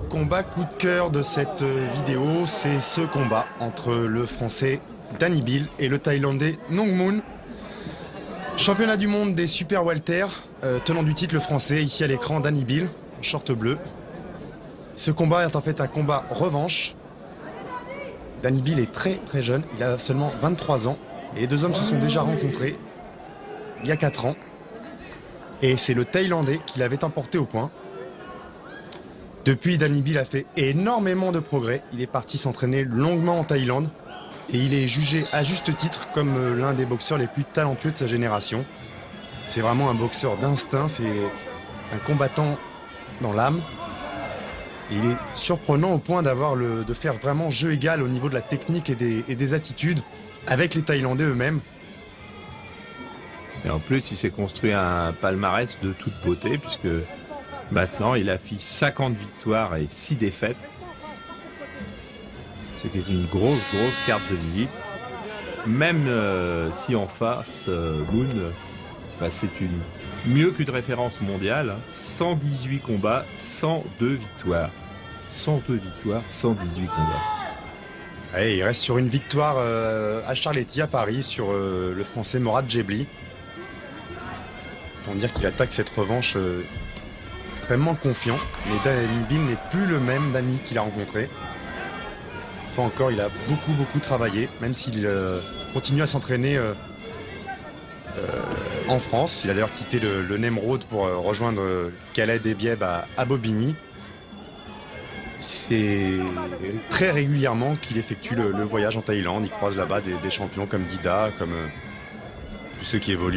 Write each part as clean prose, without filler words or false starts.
combat coup de cœur de cette vidéo, c'est ce combat entre le Français Danny Bill et le Thaïlandais Nong Moon. Championnat du monde des super welter, tenant du titre le Français, ici à l'écran Danny Bill, en short bleu. Ce combat est en fait un combat revanche. Danny Bill est très très jeune, il a seulement 23 ans. Et les deux hommes se sont déjà rencontrés il y a 4 ans. Et c'est le Thaïlandais qui l'avait emporté au point. Depuis, Danny Bill a fait énormément de progrès. Il est parti s'entraîner longuement en Thaïlande. Et il est jugé à juste titre comme l'un des boxeurs les plus talentueux de sa génération. C'est vraiment un boxeur d'instinct, c'est un combattant dans l'âme. Et il est surprenant au point de faire vraiment jeu égal au niveau de la technique et des attitudes avec les Thaïlandais eux-mêmes. Et en plus, il s'est construit un palmarès de toute beauté, puisque maintenant, il affiche 50 victoires et 6 défaites. Ce qui est une grosse carte de visite. Même si en face, Moon, c'est mieux qu'une référence mondiale. 118 combats, 102 victoires. 102 victoires, 118 combats. Et il reste sur une victoire à Charletti, à Paris, sur le Français Morad Djebli. Autant dire qu'il attaque cette revanche extrêmement confiant. Mais Danny Bill n'est plus le même Danny qu'il a rencontré. Une fois encore, il a beaucoup travaillé, même s'il continue à s'entraîner en France. Il a d'ailleurs quitté le Nemrod pour rejoindre Khaled Ebieb à Bobigny. C'est très régulièrement qu'il effectue le voyage en Thaïlande. Il croise là-bas des champions comme Dida, comme tous ceux qui vont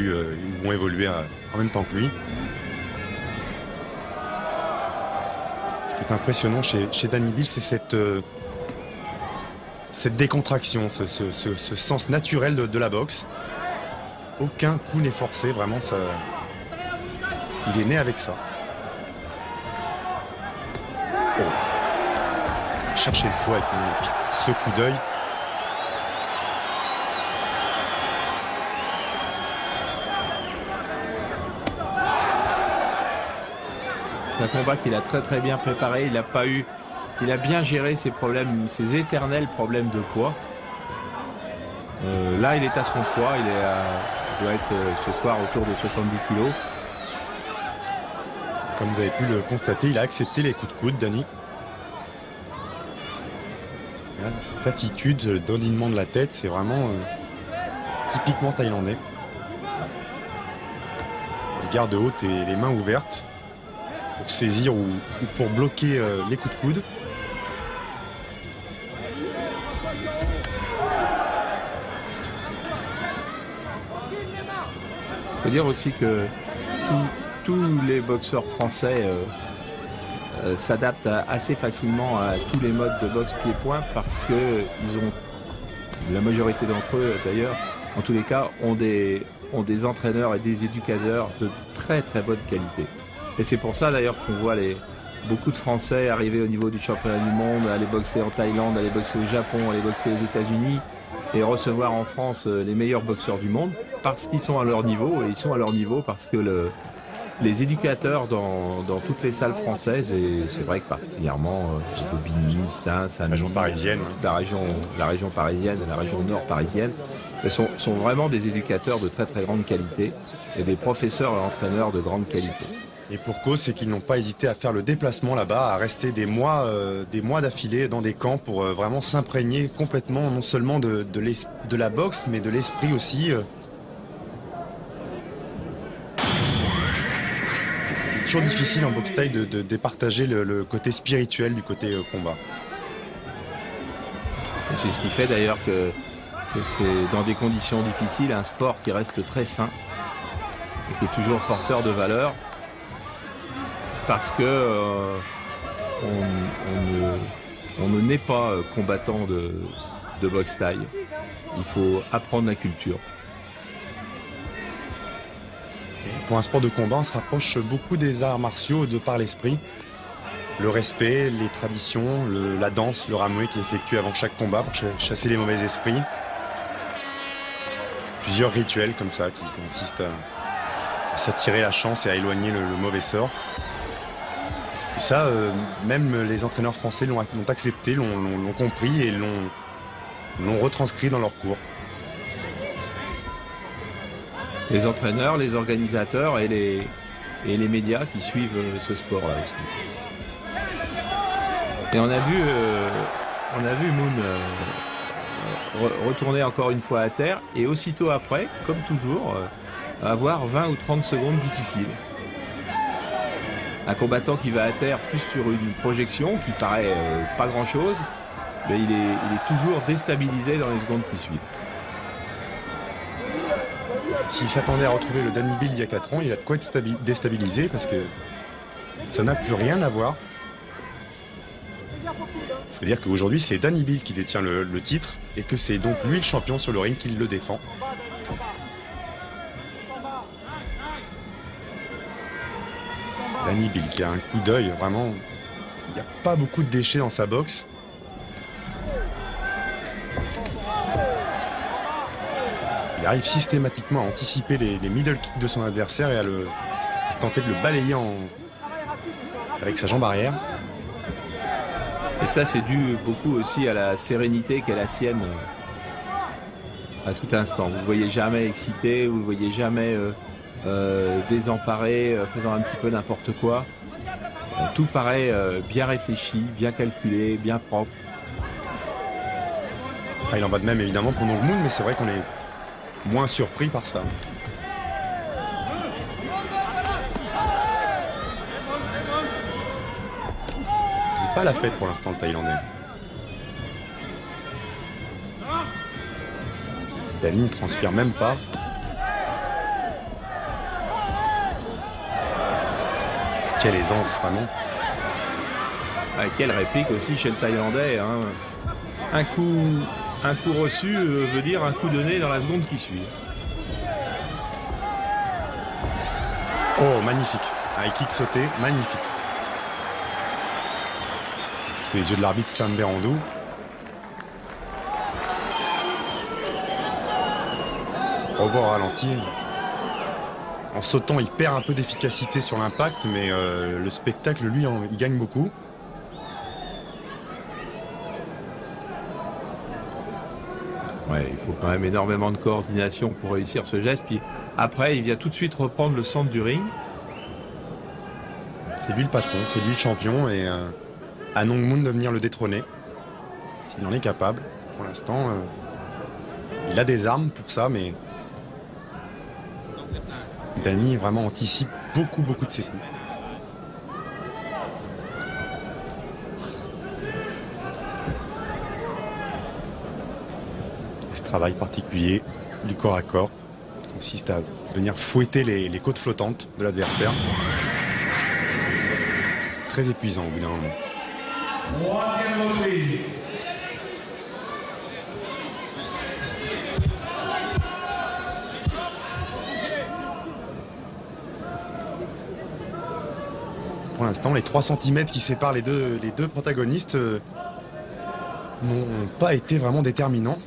évoluer en même temps que lui. Ce qui est impressionnant chez Danny Bill, c'est cette décontraction, ce sens naturel de la boxe. Aucun coup n'est forcé, vraiment, ça. Il est né avec ça. Oh. Chercher le fou avec ce coup d'œil. C'est un combat qu'il a très bien préparé. Il a bien géré ses problèmes, ses éternels problèmes de poids. Là, il est à son poids. Il doit être ce soir autour de 70 kilos. Comme vous avez pu le constater, il a accepté les coups de coude, Danny. Cette attitude, le dandinement de la tête, c'est vraiment typiquement thaïlandais. Les gardes hautes et les mains ouvertes pour saisir ou pour bloquer les coups de coude. Il faut dire aussi que tous les boxeurs français s'adaptent assez facilement à tous les modes de boxe pied-point parce que la majorité d'entre eux d'ailleurs, en tous les cas, ont des entraîneurs et des éducateurs de très bonne qualité. Et c'est pour ça d'ailleurs qu'on voit beaucoup de Français arriver au niveau du championnat du monde, aller boxer en Thaïlande, aller boxer au Japon, aller boxer aux États-Unis et recevoir en France les meilleurs boxeurs du monde parce qu'ils sont à leur niveau. Et ils sont à leur niveau parce que les éducateurs dans toutes les salles françaises, et c'est vrai que particulièrement Bobigny, Stains, la région parisienne, la région parisienne, la région nord parisienne, sont vraiment des éducateurs de très grande qualité et des professeurs et entraîneurs de grande qualité. Et pour cause, c'est qu'ils n'ont pas hésité à faire le déplacement là-bas, à rester des mois d'affilée dans des camps pour vraiment s'imprégner complètement, non seulement de la boxe, mais de l'esprit aussi. C'est toujours difficile en boxe thaï de départager le côté spirituel du côté combat. C'est ce qui fait d'ailleurs que c'est dans des conditions difficiles un sport qui reste très sain et qui est toujours porteur de valeur. Parce que on ne naît pas combattant de boxe thaï. Il faut apprendre la culture. Et pour un sport de combat, on se rapproche beaucoup des arts martiaux de par l'esprit. Le respect, les traditions, la danse, le ramoué qui est effectué avant chaque combat pour chasser les mauvais esprits. Plusieurs rituels comme ça qui consistent à s'attirer la chance et à éloigner le mauvais sort. Et ça, même les entraîneurs français l'ont accepté, l'ont compris et l'ont retranscrit dans leurs cours. Les entraîneurs, les organisateurs et les médias qui suivent ce sport-là aussi. Et on a vu Moon retourner encore une fois à terre et aussitôt après, comme toujours, avoir 20 ou 30 secondes difficiles. Un combattant qui va à terre plus sur une projection qui paraît pas grand-chose, mais il est toujours déstabilisé dans les secondes qui suivent. S'il s'attendait à retrouver le Danny Bill il y a 4 ans, il a de quoi être déstabilisé parce que ça n'a plus rien à voir. Il faut dire qu'aujourd'hui, c'est Danny Bill qui détient le titre et que c'est donc lui le champion sur le ring qui le défend. Danny Bill qui a un coup d'œil, vraiment, il n'y a pas beaucoup de déchets dans sa boxe. Il arrive systématiquement à anticiper les middle kicks de son adversaire et à tenter de le balayer avec sa jambe arrière. Et ça, c'est dû beaucoup aussi à la sérénité qu'est la sienne à tout instant. Vous ne le voyez jamais excité, vous ne le voyez jamais désemparé, faisant un petit peu n'importe quoi. Tout paraît bien réfléchi, bien calculé, bien propre. Ah, il en va de même évidemment pour Nong Moon, mais c'est vrai qu'on est moins surpris par ça. C'est pas la fête pour l'instant le Thaïlandais. Danny ne transpire même pas. Quelle aisance, vraiment. Ah, quelle réplique aussi chez le Thaïlandais. Hein. Un coup reçu veut dire un coup donné dans la seconde qui suit. Oh, magnifique. Un high kick sauté, magnifique. Sous les yeux de l'arbitre Sam Berandou. Revoir au ralenti. En sautant, il perd un peu d'efficacité sur l'impact, mais le spectacle, lui, il gagne beaucoup. Ouais, il faut quand même énormément de coordination pour réussir ce geste. Puis après, il vient tout de suite reprendre le centre du ring. C'est lui le patron, c'est lui le champion, et à Nong Moon de venir le détrôner. S'il en est capable. Pour l'instant, il a des armes pour ça, mais Danny vraiment anticipe beaucoup de ses coups. Et ce travail particulier du corps à corps consiste à venir fouetter les côtes flottantes de l'adversaire. Très épuisant au bout d'un moment. Pour l'instant, les 3 cm qui séparent les deux protagonistes n'ont pas été vraiment déterminants.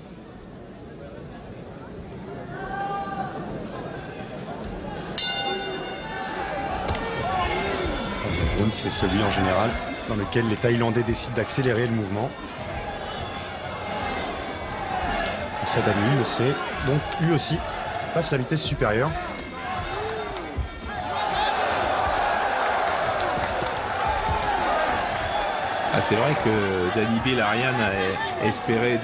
Le round, c'est celui en général dans lequel les Thaïlandais décident d'accélérer le mouvement. Et ça, Danny le sait. Donc lui aussi passe à la vitesse supérieure. Ah, c'est vrai que Danny Bill n'a rien à espérer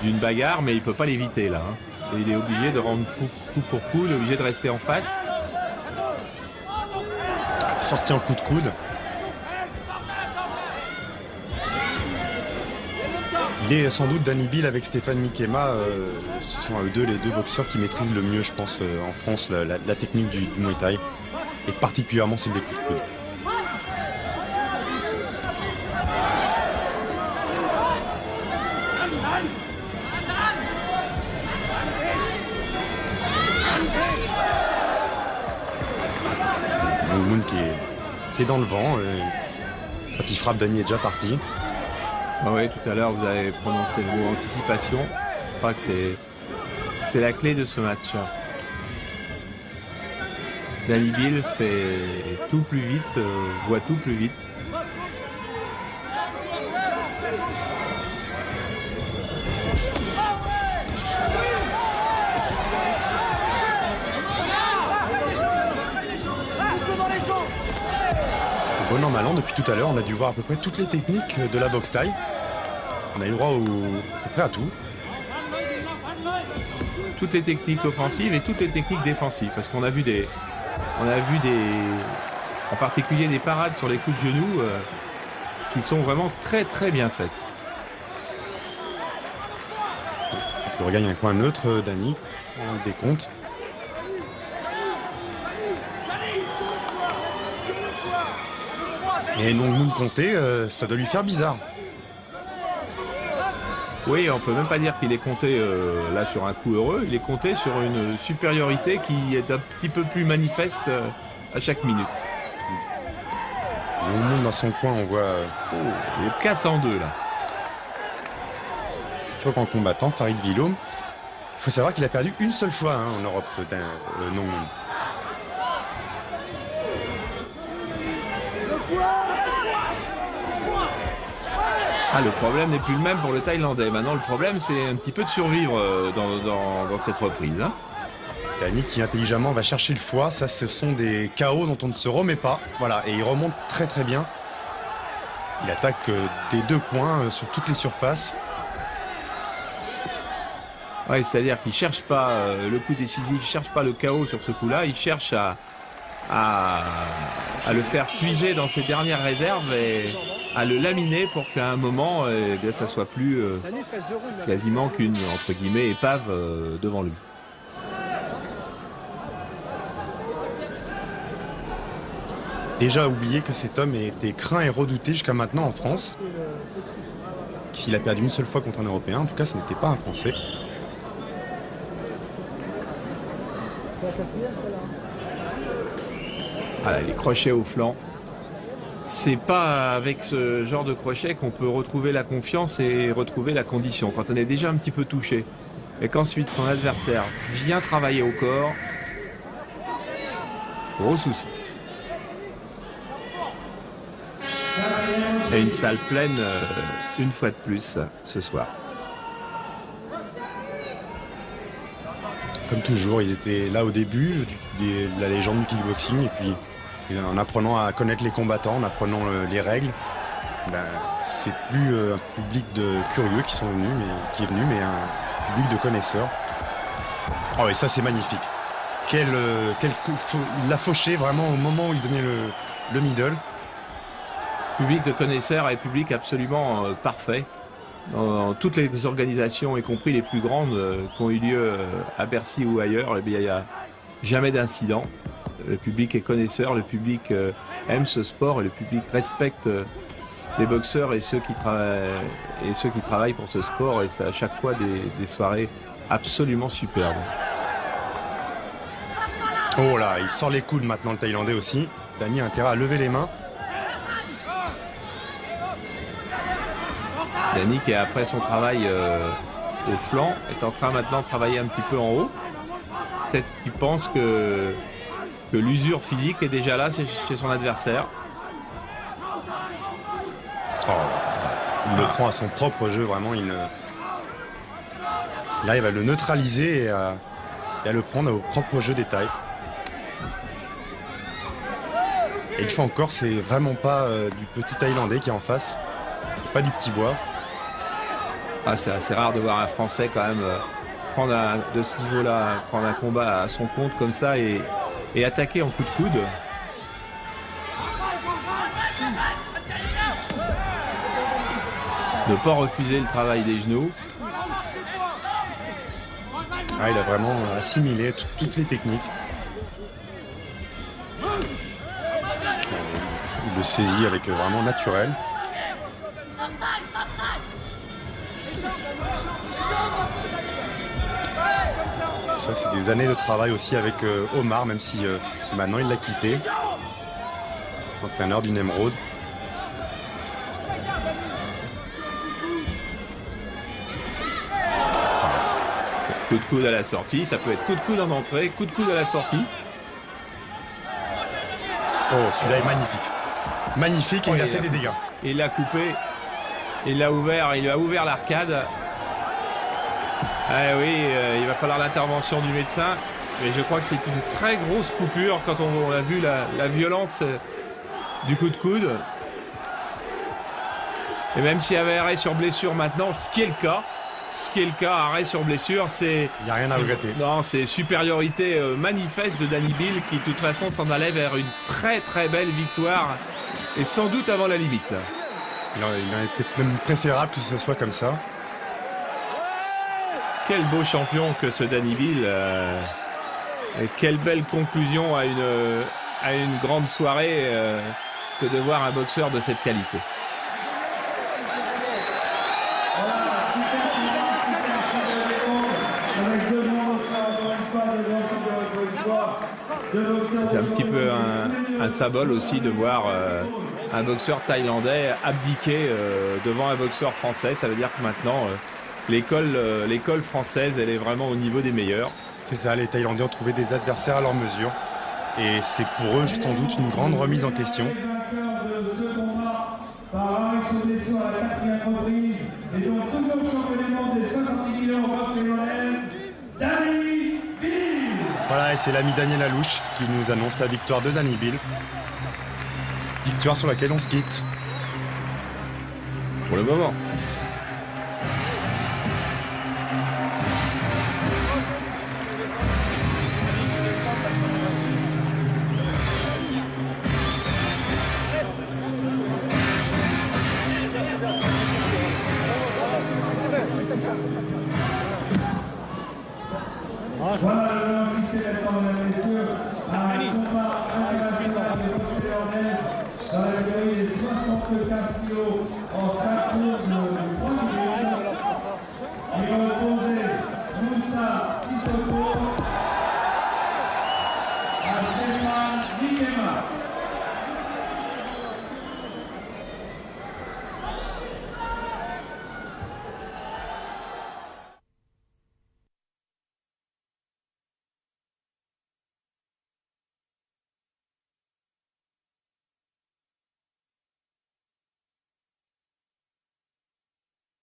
d'une bagarre, mais il ne peut pas l'éviter là. Hein. Et il est obligé de rendre coup pour coup, il est obligé de rester en face. Sorti en coup de coude. Il est sans doute Danny Bill avec Stéphane Mikema. Ce sont eux deux les deux boxeurs qui maîtrisent le mieux, je pense, en France, la technique du Muay Thai. Et particulièrement celle des coups de coude. Nong Moon qui est dans le vent. Quand il frappe, Danny est déjà parti. Ah oui, tout à l'heure, vous avez prononcé le mot anticipation. Je crois que c'est la clé de ce match. Danny Bill fait tout plus vite, voit tout plus vite. Bon an mal an, depuis tout à l'heure, on a dû voir à peu près toutes les techniques de la boxe thaï. On a eu droit à peu près à tout. Toutes les techniques offensives et toutes les techniques défensives. Parce qu'on a vu en particulier des parades sur les coups de genoux qui sont vraiment très très bien faites. Il regagne un coin neutre, Danny, on le décompte. Et donc Moon compter, ça doit lui faire bizarre. Oui, on peut même pas dire qu'il est compté là sur un coup heureux, il est compté sur une supériorité qui est un petit peu plus manifeste à chaque minute. Le monde dans son coin, on voit... il le casse en deux là. Choc en combattant, Farid Vilom. Il faut savoir qu'il a perdu une seule fois en Europe, Nong Moon. Ah, le problème n'est plus le même pour le Thaïlandais. Maintenant, le problème, c'est un petit peu de survivre dans cette reprise. Hein. Danny qui intelligemment va chercher le foie. Ça, ce sont des KO dont on ne se remet pas. Voilà, et il remonte très très bien. Il attaque des 2 points sur toutes les surfaces. Oui, c'est-à-dire qu'il ne cherche pas le coup décisif, il ne cherche pas le KO sur ce coup-là. Il cherche à le faire puiser dans ses dernières réserves et à le laminer pour qu'à un moment, bien, ça soit plus quasiment qu'une, entre guillemets, épave devant lui. Déjà oublié que cet homme était craint et redouté jusqu'à maintenant en France. S'il a perdu une seule fois contre un Européen, en tout cas, ce n'était pas un Français. Voilà, les crochets au flanc. C'est pas avec ce genre de crochet qu'on peut retrouver la confiance et retrouver la condition. Quand on est déjà un petit peu touché et qu'ensuite son adversaire vient travailler au corps, gros souci. Et une salle pleine une fois de plus ce soir. Comme toujours, ils étaient là au début de la légende du kickboxing et puis en apprenant à connaître les combattants, en apprenant les règles, c'est plus un public de curieux qui est venu, mais un public de connaisseurs. Oh et ça c'est magnifique. Il l'a fauché vraiment au moment où il donnait le middle. Public de connaisseurs et public absolument parfait. Dans toutes les organisations, y compris les plus grandes qui ont eu lieu à Bercy ou ailleurs, eh bien, il n'y a jamais d'incident. Le public est connaisseur, le public aime ce sport et le public respecte les boxeurs et ceux qui travaillent pour ce sport. Et c'est à chaque fois des soirées absolument superbes. Oh là, il sort les coudes maintenant, le Thaïlandais aussi. Danny a intérêt à lever les mains. Danny qui, après son travail au flanc, est en train maintenant de travailler un petit peu en haut. Peut-être qu'il pense que l'usure physique est déjà là chez son adversaire. Oh, il le prend à son propre jeu, vraiment. Là, il va le neutraliser et à le prendre au propre jeu des tailles. Et une fois encore, c'est vraiment pas du petit Thaïlandais qui est en face. C'est pas du petit bois. Ah, c'est assez rare de voir un Français quand même de ce niveau-là, prendre un combat à son compte comme ça et attaquer en coup de coude. Ne pas refuser le travail des genoux. Ah, il a vraiment assimilé toutes les techniques. Il le saisit avec vraiment naturel. Ça, c'est des années de travail aussi avec Omar, même si maintenant il l'a quitté. Entraîneur du Nemrod. Coup de coude à la sortie, ça peut être coup de coude en entrée, coup de coude à la sortie. Oh, celui-là est magnifique. Magnifique et il a fait des dégâts. Il l'a coupé. Il l'a ouvert. Il a ouvert l'arcade. Ah oui, il va falloir l'intervention du médecin. Mais je crois que c'est une très grosse coupure quand on a vu la violence du coup de coude. Et même s'il y avait arrêt sur blessure maintenant, ce qui est le cas, arrêt sur blessure, c'est... Il n'y a rien à regretter. Non, c'est supériorité manifeste de Danny Bill qui de toute façon s'en allait vers une très très belle victoire et sans doute avant la limite. Il en était même préférable que ce soit comme ça. Quel beau champion que ce Danny Bill. Quelle belle conclusion à une grande soirée que de voir un boxeur de cette qualité. C'est un petit peu un symbole aussi de voir un boxeur thaïlandais abdiquer devant un boxeur français. Ça veut dire que maintenant, l'école française, elle est vraiment au niveau des meilleurs. C'est ça, les Thaïlandais ont trouvé des adversaires à leur mesure. Et c'est pour eux, sans doute, une grande remise en question. Voilà, et c'est l'ami Daniel Alouche qui nous annonce la victoire de Danny Bill. Victoire sur laquelle on se quitte. Pour le moment. Voilà, je vais insister maintenant, mesdames et messieurs, à un combat international de boxe thaïlandaise dans la catégorie des 75 kilos en 5